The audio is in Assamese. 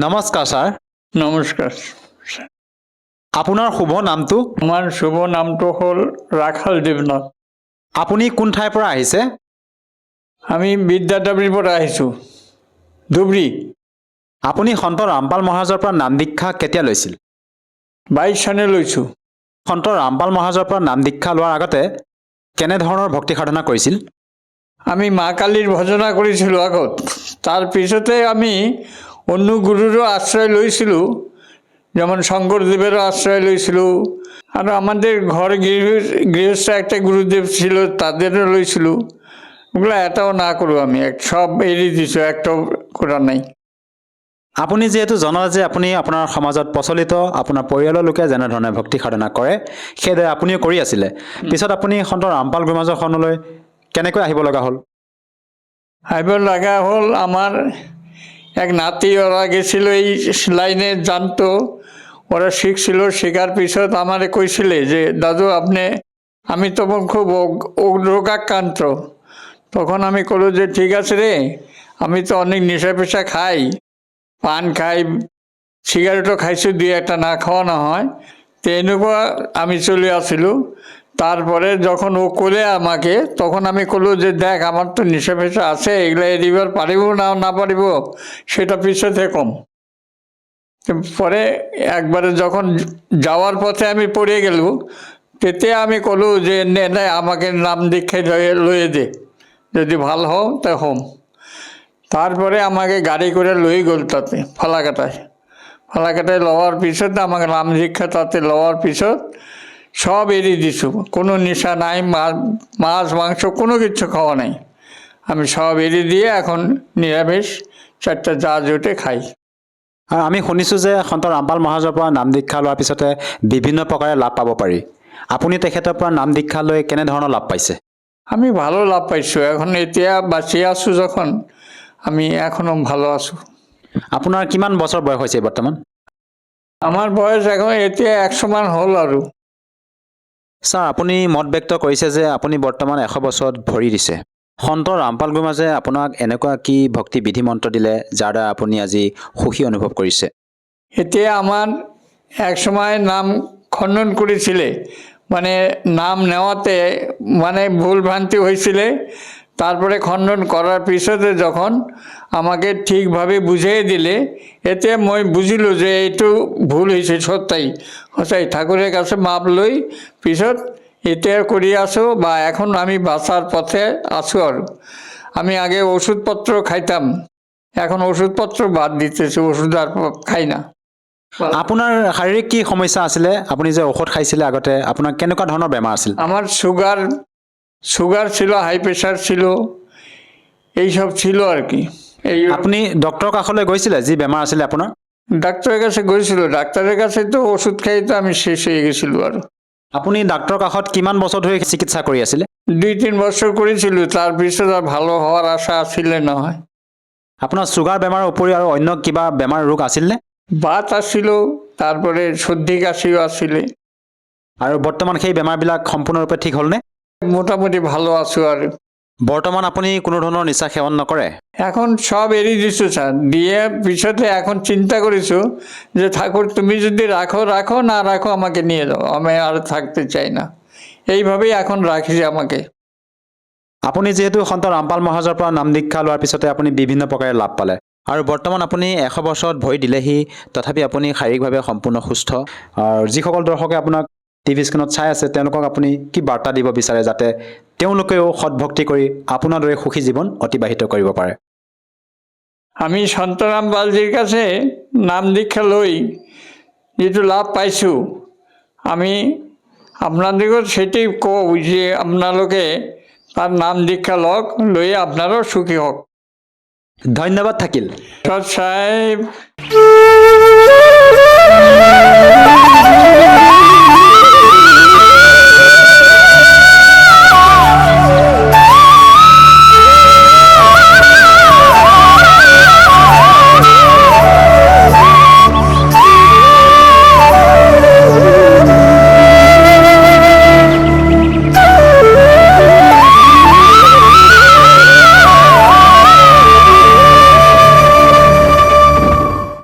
নমস্কাৰ ছাৰ। নমস্কাৰ। আপোনাৰ শুভ নামটো? আমাৰ শুভ নামটো হ'ল ৰাখাল দেৱনাথ। আপুনি কোন ঠাইৰ পৰা আহিছে? আমি বিদ্যাদাবীৰ পৰা আহিছোঁ, ধুবুৰী। আপুনি সন্ত ৰামপাল মহাৰাজৰ পৰা নাম দীক্ষা কেতিয়া লৈছিল? 22 চনে লৈছোঁ। সন্ত ৰামপাল মহাৰাজৰ পৰা নাম দীক্ষা লোৱাৰ আগতে কেনেধৰণৰ ভক্তি সাধনা কৰিছিল? আমি মা কালীৰ ভজনা কৰিছিলোঁ আগত, তাৰপিছতে আমি অন্য গুৰুৰো আশ্রয় লৈছিলোঁ, যেমন শঙ্করদেবেরও আশ্রয় লইছিলোঁ, আর আমাদের ঘর গৃহস্থ একটা গুরুদেব ছিল তাদেরও লইছিলোঁ। ওগুলো এটাও না করো, আমি সব এড়িয়ে দিছোঁ, একটাও করা নাই। আপুনি যিহেতু জনালে যে আপুনি আপোনাৰ সমাজত প্ৰচলিত আপোনাৰ পৰিয়ালৰ লোকে যেনেধৰণে ভক্তি সাধনা কৰে সেইদৰে আপুনিও কৰি আছিলে, পিছত আপুনি সন্ত ৰামপাল গুৰুমাজৰ শৰণলৈ কেনেকৈ আহিব লগা হ'ল? আহিব লগা হ'ল, আমার এক নাতি ওরা গেছিল এই লাইনে জানতো, ওরা শিখছিল, শেখার পিছত আমারে কইছিলে যে দাদু আপনি, আমি তখন খুব রোগাক্রান্ত, তখন আমি কলো যে ঠিক আছে রে, আমি তো অনেক নেশা পেশা খাই, পান খাই, সিগারেটও খাইছোঁ, দুই একটা না খাওয়া না হয়, তো এনেকুৱা আমি চলে আসিলোঁ। তারপরে যখন ও কোলে আমাকে, তখন আমি কলো যে দেখ আমার তো নেশা পেশা আছে, এগুলো এড়িবার পারিব না পারিব সেটা পিছতে কম। পরে একবারে যখন যাওয়ার পথে আমি পড়ে গেল, তেতে আমি কলো যে নে আমাকে নাম দীক্ষায় লয়ে দে, যদি ভাল হও তা হোম। তারপরে আমাকে গাড়ি করে লই গেল তাতে ফালাকাটায় লওয়ার পিছত আমাকে নাম দীক্ষা তাতে লওয়ার পিছত সব এড়িয়ে দিছু, কোনো নেশা নাই, মাছ মাংস কোনো কিছু খাওয়া নাই, আমি সব এড়িয়ে দিয়ে এখন নিরামিষ 4টা যা জোটে খাই। আৰু আমি শুনিছোঁ যে সন্ত ৰামপাল মহাৰাজৰ পৰা নাম দীক্ষা লোৱাৰ পিছতে বিভিন্ন প্ৰকাৰে লাভ পাব পাৰি। আপুনি তেখেতৰ পৰা নাম দীক্ষা লৈ কেনেধৰণৰ লাভ পাইছে? আমি ভালো লাভ পাইছোঁ, এখন এতিয়া বাঁচি আছোঁ যখন আমি এখনো ভালো আছোঁ। আপোনাৰ কিমান বছৰ বয়স হৈছে বৰ্তমান? আমাৰ বয়স এখন এতিয়া 100 মান হ'ল আৰু। ছাৰ, আপুনি মত ব্যক্ত কৰিছে যে আপুনি বৰ্তমান 100 বছৰত ভৰি দিছে। সন্ত ৰামপাল গুৰুমাজে আপোনাক এনেকুৱা কি ভক্তি বিধি মন্ত্ৰ দিলে যাৰ দ্বাৰা আপুনি আজি সুখী অনুভৱ কৰিছে? এতিয়া আমার এক সময় নাম খণ্ডন করেছিলে, মানে নাম নেওয়াতে মানে ভুল ভ্রান্তি হয়েছিলে, তারপরে খণ্ডন করার পিছতে যখন আমাকে ঠিকভাবে বুঝিয়ে দিলে, এতে মই বুঝিলো যে এইটো ভুল হয়েছে, সঁচাই ঠাকুরের কাছে মাপ লই পিছত এটা করি আসো, বা এখন আমি বাঁচার পথে আসো। আর আমি আগে ওষুধপত্র খাইতাম, এখন ওষুধপত্র বাদ দিতেছি, ওষুধ আর খাই না। আপোনাৰ শাৰীৰিক কি সমস্যা আছিলে? আপুনি যে ঔষধ খাইছিলে আগতে, আপোনাৰ কেনেকুৱা ধৰণৰ বেমাৰ আছিল? আমাৰ সুগাৰ ছিল, হাই প্ৰেশাৰ ছিল, এইসব ছিল আৰ কি। এই আপুনি ডক্টৰৰ কাষলৈ গৈছিলে যি বেমাৰ আছিলে আপোনাৰ? ডাক্তারের কাছে গেছিল, ডাক্তারের কাছে তো ওষুধ খাই তো আমি শেষ হয়ে গেছিল। আর আপুনি ডাক্তৰৰ কাষত কিমান বছৰ ধৰি চিকিৎসা কৰি আছিলে? 2-3 বছৰ কৰেছিল, তাৰ পিছত আৰ ভালো হওয়াৰ আশা আসলে না হয়। আপোনাৰ চুগাৰ বেমাৰৰ উপৰিও আৰু অন্য কিবা বেমাৰ ৰোগ আছিলনে? বাত আসছিল, তাৰপৰে সৰ্দি কাশিও আসছিলে। আৰু বৰ্তমান সেই বেমাৰবিলাক সম্পূৰ্ণৰূপে ঠিক হ'লনে? মোটামুটি ভালো আছো। আৰ বৰ্তমান আপুনি কোনো ধৰণৰ নিচা সেৱন নকৰে? এখন সব এড়িয়ে দিছো স্যার, দিয়ে পিছতে এখন চিন্তা করেছো যে ঠাকুর তুমি যদি রাখো না রাখো আমাকে নিয়ে যাও, আমি আর থাকতে চাই না, এইভাবেই এখন রাখিছে আমাকে। আপুনি যিহেতু সন্ত ৰামপাল মহাৰাজৰ পৰা নাম দীক্ষা লোৱাৰ পিছতে আপুনি বিভিন্ন প্ৰকাৰে লাভ পালে, আৰু বৰ্তমান আপুনি 100 বছৰত ভৰি দিলেহি, তথাপি আপুনি শাৰীৰিকভাৱে সম্পূৰ্ণ সুস্থ। আৰু যিসকল দৰ্শকে আপোনাক টিভি স্ক্ৰীণত চাই আছে তেওঁলোকক আপুনি কি বাৰ্তা দিব বিচাৰে যাতে তেওঁলোকেও সৎভক্তি কৰি আপোনাৰ দৰে সুখী জীৱন অতিবাহিত কৰিব পাৰে? আমি সন্ত রামপালজির কাছে নাম দীক্ষা লই যেটু লাভ পাইছো, আমি আপনাদেরও সেটাই কব যে আপনালোকে তার নাম দীক্ষা লই আপনারাও সুখী হোক। ধন্যবাদ থাকিল। সাহেব।